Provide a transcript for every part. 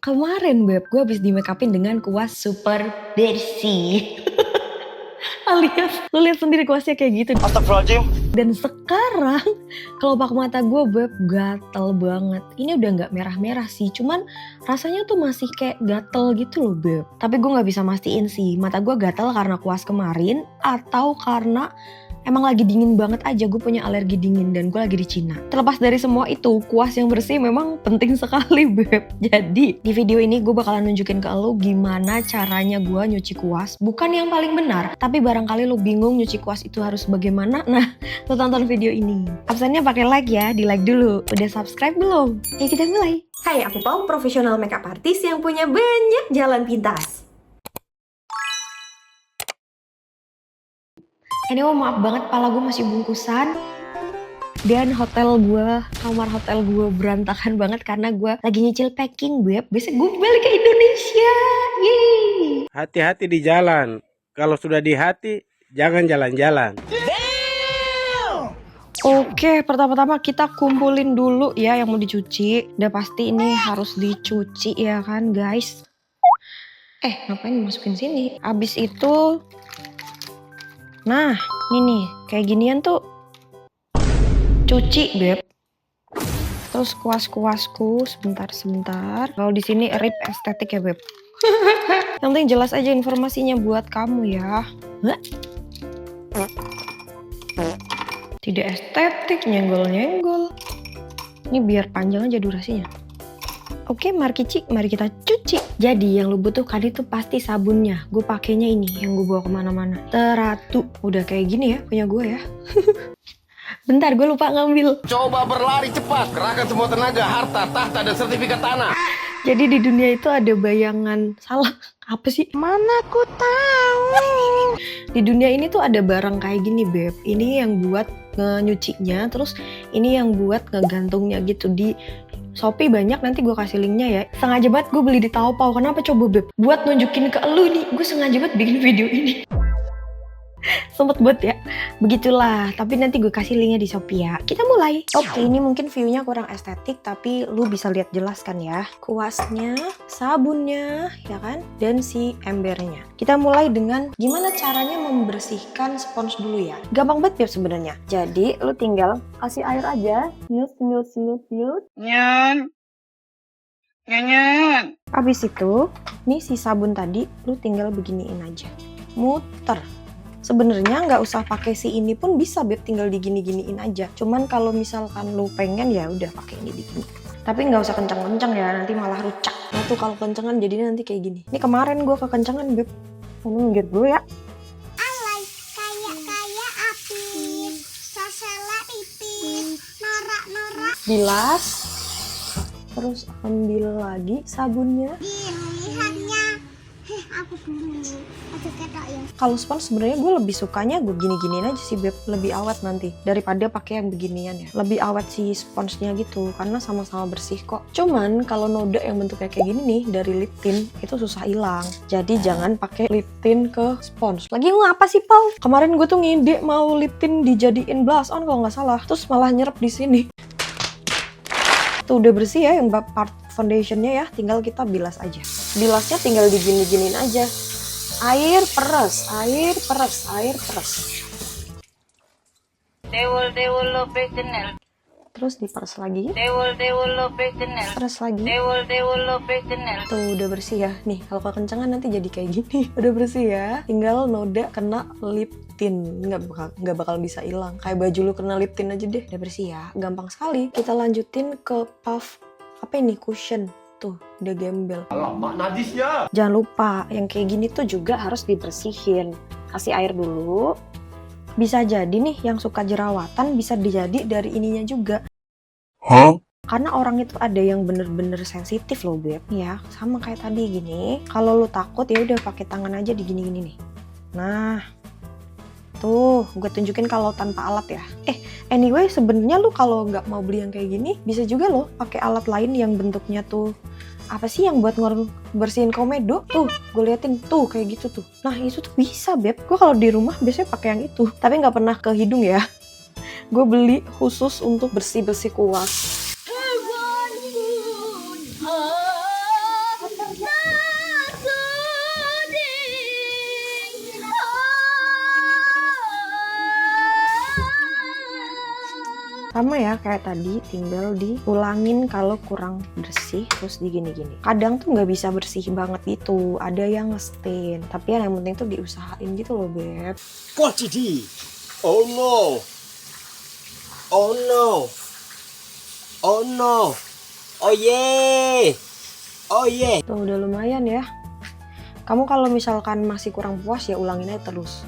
Kemarin Beb, gue habis di make upin dengan kuas super bersih. Alias, lu lihat sendiri kuasnya kayak gitu. Astagfirullahaladzim. Dan sekarang kelopak mata gue Beb gatel banget. Ini udah nggak merah-merah sih, cuman rasanya tuh masih kayak gatel gitu loh Beb. Tapi gue nggak bisa mastiin sih, mata gue gatel karena kuas kemarin atau karena emang lagi dingin banget aja. Gue punya alergi dingin dan gue lagi di Cina. Terlepas dari semua itu, kuas yang bersih memang penting sekali Beb. Jadi di video ini gue bakalan nunjukin ke lo gimana caranya gue nyuci kuas. Bukan yang paling benar, tapi barangkali lo bingung nyuci kuas itu harus bagaimana. Nah, lo tonton video ini. Absennya pakai like ya, di like dulu. Udah subscribe belum? Yuk kita mulai. Hai, aku Pau, profesional makeup artist yang punya banyak jalan pintas. Anyway, maaf banget pala gue masih bungkusan. Dan kamar hotel gue berantakan banget karena gue lagi nyicil packing Beb. Besok gue balik ke Indonesia. Yeay. Hati-hati di jalan. Kalau sudah di hati, jangan jalan-jalan. Oke, pertama-tama kita kumpulin dulu ya yang mau dicuci. Udah pasti ini harus dicuci ya kan guys. Ngapain masukin sini? Abis itu, nah ini nih, kayak ginian tuh cuci Beb. Terus kuas-kuasku sebentar. Kalau di sini rip estetik ya Beb. Yang penting jelas aja informasinya buat kamu ya. Tidak estetik, nyenggol-nyenggol. Ini biar panjang aja durasinya. Oke, mari kita cuci. Jadi yang lu butuhkan itu pasti sabunnya. Gue pakainya ini yang gue bawa kemana-mana. Teratu. Udah kayak gini ya punya gue ya. Bentar, gue lupa ngambil. Coba berlari cepat, kerahkan semua tenaga, harta, tahta, dan sertifikat tanah. Jadi di dunia itu ada bayangan salah. Apa sih? Mana ku tahu. Di dunia ini tuh ada barang kayak gini Beb. Ini yang buat nyucinya, terus ini yang buat ngegantungnya gitu. Di Shopee banyak, nanti gue kasih linknya ya. Sengaja banget gue beli di Taobao. Kenapa coba Beb? Buat nunjukin ke elu nih, gue sengaja banget bikin video ini. Sempet buat ya. Begitulah, tapi nanti gue kasih linknya di Shopee ya. Kita mulai. Oke, ini mungkin view-nya kurang estetik, tapi lu bisa lihat jelas kan ya. Kuasnya, sabunnya, ya kan? Dan si embernya. Kita mulai dengan gimana caranya membersihkan spons dulu ya. Gampang banget ya sebenarnya. Jadi, lu tinggal kasih air aja. Nyut. Nyan. Nyan. Habis itu, nih si sabun tadi, lu tinggal beginiin aja. Muter. Sebenarnya nggak usah pakai si ini pun bisa Beb, tinggal digini-giniin aja. Cuman kalau misalkan lu pengen ya udah pakai ini dikit. Tapi nggak usah kencang-kencang ya, nanti malah rucak. Nah tuh kalau kencengan jadinya nanti kayak gini. Ini kemarin gue kekencangan Beb. Ini minggir dulu ya. Alay, kayak api, sasela ipin, norak-norak. Bilas. Terus ambil lagi sabunnya. Lihatnya, aku dulu. Aduh ketok ya. Kalau spons sebenarnya gue lebih sukanya gue gini-giniin aja sih Beb, lebih awet nanti daripada pakai yang beginian ya. Lebih awet si sponsnya gitu karena sama-sama bersih kok. Cuman kalau noda yang bentuknya kayak gini nih dari lip tint itu susah hilang. Jadi jangan pakai lip tint ke spons. Lagi ngapa sih Pau? Kemarin gue tuh ngide mau lip tint dijadiin blush on kalau nggak salah, terus malah nyerap di sini. Tuh udah bersih ya yang part foundationnya ya, tinggal kita bilas aja. Bilasnya tinggal digini-giniin aja. Air peres. Dewol operasional. Terus diperes lagi. Dewol operasional. Peres lagi. Dewol operasional. Tuh udah bersih ya. Nih kalau kekencangan nanti jadi kayak gini. Udah bersih ya. Tinggal noda kena lip tint. Nggak bakal bisa hilang. Kayak baju lu kena lip tint aja deh. Udah bersih ya. Gampang sekali. Kita lanjutin ke puff. Apa ini? Cushion. Tuh udah gembel. Alamak najisnya. Jangan lupa yang kayak gini tuh juga harus dibersihin. Kasih air dulu. Bisa jadi nih yang suka jerawatan bisa dijadi dari ininya juga. Karena orang itu ada yang bener-bener sensitif loh Beb. Ya sama kayak tadi gini. Kalau lu takut ya udah pakai tangan aja digini-gini nih. Nah tuh gue tunjukin kalau tanpa alat ya. Anyway sebenarnya lu kalau nggak mau beli yang kayak gini bisa juga lo pakai alat lain yang bentuknya tuh apa sih yang buat bersihin komedo tuh. Gue liatin tuh kayak gitu tuh. Nah itu tuh bisa Beb. Gue kalau di rumah biasanya pakai yang itu. Tapi nggak pernah ke hidung ya. Gue beli khusus untuk bersih-bersih kuas. Sama ya kayak tadi, tinggal diulangin kalau kurang bersih, terus digini-gini. Kadang tuh nggak bisa bersih banget gitu, ada yang ngestain. Tapi yang penting tuh diusahain gitu loh, Beb. Quantity. Oh no. Oh no. Oh no. Oh yeah. Oh yeah. Tuh udah lumayan ya. Kamu kalau misalkan masih kurang puas ya ulangin aja terus.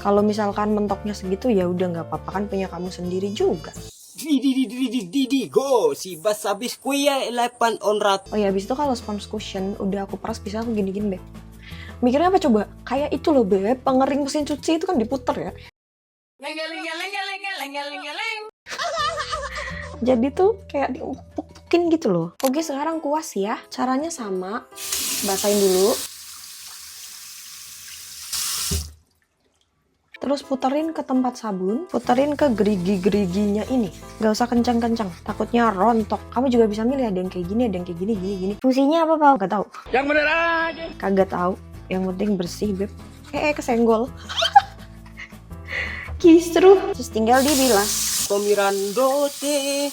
Kalau misalkan mentoknya segitu ya udah nggak apa-apa, kan punya kamu sendiri juga. Didi go. Si bas habis kuya 8 on rat. Oh ya, habis itu kalau sponge cushion udah aku peras bisa aku gini-gini, Beb. Mikirnya apa coba? Kayak itu loh, Beb, pengering mesin cuci itu kan diputer ya. Jadi tuh kayak diupuk-upukin gitu loh. Oke, sekarang kuas ya. Caranya sama. Basahin dulu. Terus puterin ke tempat sabun, puterin ke gerigi-geriginya ini. Gak usah kencang-kencang, takutnya rontok. Kamu juga bisa milih, ada yang kayak gini, ada yang kayak gini, gini. Fungsinya apa, Pak? Gak tahu. Yang bener aja. Kagak tahu. Yang penting bersih, Beb. Kesenggol. Kisruh. Terus tinggal dibilas. Tomirando te.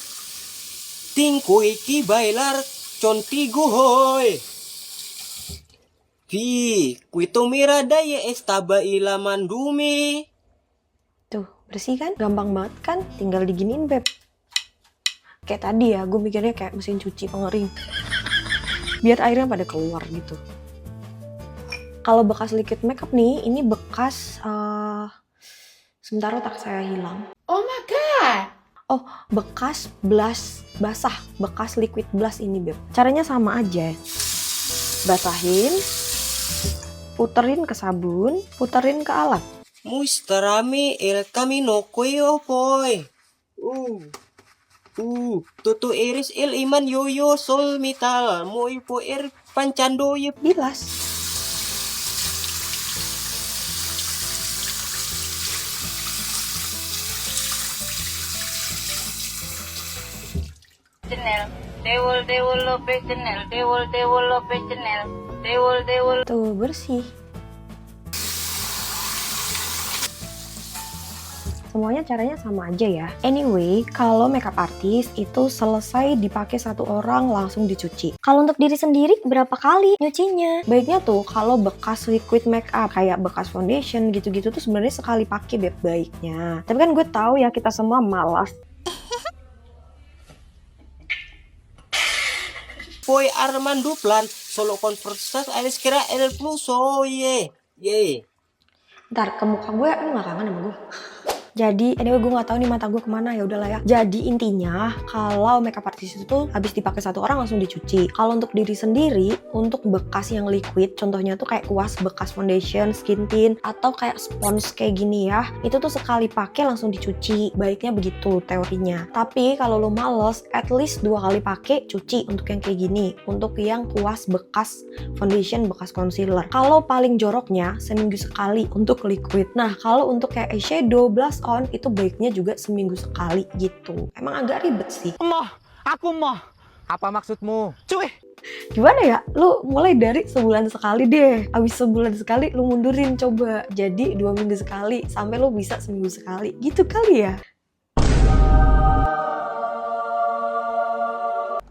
Tingkui ki bailar contigo hoy. Vi, kuito mira daya estaba ila mandumi. Tuh, bersih kan? Gampang banget kan? Tinggal diginiin, Beb. Kayak tadi ya, gue mikirnya kayak mesin cuci pengering. Biar airnya pada keluar gitu. Kalau bekas liquid makeup nih, ini bekas... sebentar otak saya hilang. Oh my god. Oh, bekas blush basah. Bekas liquid blush ini, Beb. Caranya sama aja. Basahin. Puterin ke sabun, puterin ke alat. Muistarami el camino kuyo boy. Tutu iris el iman yoyo sol mital. Muy po er pancando ye. Bilas. Chanel. Dewol Lopez Chanel. Dewol Lopez Chanel. Dewol. Tuh, bersih. Semuanya caranya sama aja ya. Anyway, kalau makeup artist itu selesai dipakai satu orang langsung dicuci. Kalau untuk diri sendiri berapa kali nyucinya? Baiknya tuh kalau bekas liquid makeup kayak bekas foundation gitu-gitu tuh sebenarnya sekali pakai, Beb, baiknya. Tapi kan gue tahu ya kita semua malas. Boy Armando plan solo conversas alis kira el plus oye. Ye. Ntar ke muka gue, lu gak kangen sama gue? Jadi, anyway gue gak tahu nih mata gue kemana, ya udahlah ya. Jadi intinya, kalau makeup artist itu tuh habis dipakai satu orang langsung dicuci. Kalau untuk diri sendiri, untuk bekas yang liquid, contohnya tuh kayak kuas bekas foundation, skin tint, atau kayak spons kayak gini ya, itu tuh sekali pakai langsung dicuci. Baiknya begitu teorinya. Tapi kalau lo males, at least 2 kali pakai cuci untuk yang kayak gini. Untuk yang kuas bekas foundation, bekas concealer. Kalau paling joroknya seminggu sekali untuk liquid. Nah, kalau untuk kayak eyeshadow, blush on, itu baiknya juga seminggu sekali gitu. Emang agak ribet sih. Aku mah. Apa maksudmu? Cuy. Gimana ya? Lu mulai dari sebulan sekali deh. Abis sebulan sekali lu mundurin coba. Jadi 2 minggu sekali sampai lu bisa seminggu sekali. Gitu kali ya.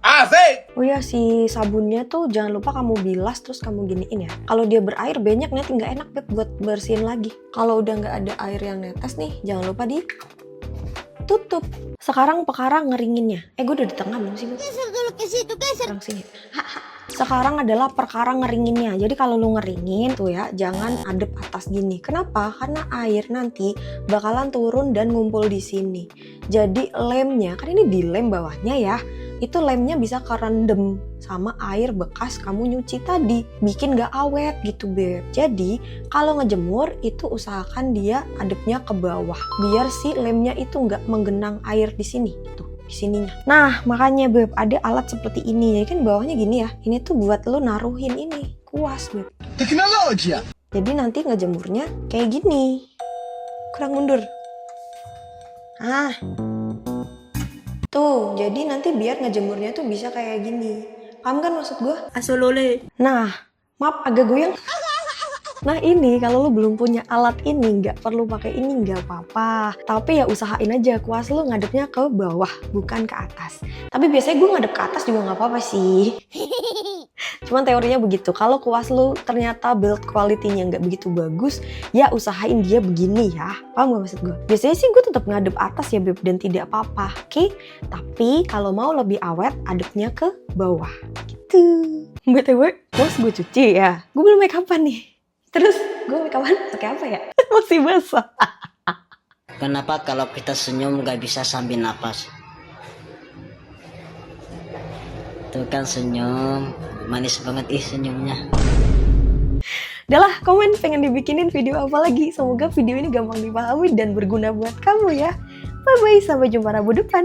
Asik. Oh ya, si sabunnya tuh jangan lupa kamu bilas terus kamu giniin ya. Kalau dia berair banyak nanti nggak enak, Beb, buat bersihin lagi. Kalau udah nggak ada air yang netes nih, jangan lupa ditutup. Sekarang perkara ngeringinnya. Gue udah di tengah belum sih, Beb? Sekarang sini. Sekarang adalah perkara ngeringinnya. Jadi kalau lu ngeringin tuh ya, jangan adep atas gini. Kenapa? Karena air nanti bakalan turun dan ngumpul di sini. Jadi lemnya, kan ini dilem bawahnya ya. Itu lemnya bisa kerendam sama air bekas kamu nyuci tadi, bikin gak awet gitu, Beb. Jadi kalau ngejemur itu usahakan dia adepnya ke bawah biar si lemnya itu nggak menggenang air di sini tuh, di sininya. Nah makanya, Beb, ada alat seperti ini. Jadi kan bawahnya gini ya, ini tuh buat lo naruhin ini kuas, Beb. Teknologi. Jadi nanti ngejemurnya kayak gini. Kurang mundur. Tuh, jadi nanti biar ngejemurnya tuh bisa kayak gini. Paham kan maksud gue? Asolole. Nah, maaf agak goyang. Nah ini kalau lu belum punya alat ini, nggak perlu pakai ini, nggak apa-apa. Tapi ya usahain aja kuas lu ngadepnya ke bawah, bukan ke atas. Tapi biasanya gue ngadep ke atas juga nggak apa-apa sih. Cuman teorinya begitu. Kalau kuas lu ternyata build quality-nya nggak begitu bagus, ya usahain dia begini ya. Paham gak maksud gue? Biasanya sih gue tetap ngadep atas ya Beb, dan tidak apa-apa. Oke? Tapi kalau mau lebih awet, adepnya ke bawah. Gitu. BTW, bos gue cuci ya. Gue belum make upan nih. Terus gue make upan pakai apa ya? Masih basah. Kenapa kalau kita senyum gak bisa sambil napas? Tuh kan senyum, manis banget senyumnya. Udah lah, komen pengen dibikinin video apa lagi. Semoga video ini gampang dipahami dan berguna buat kamu ya. Bye-bye, sampai jumpa Rabu depan.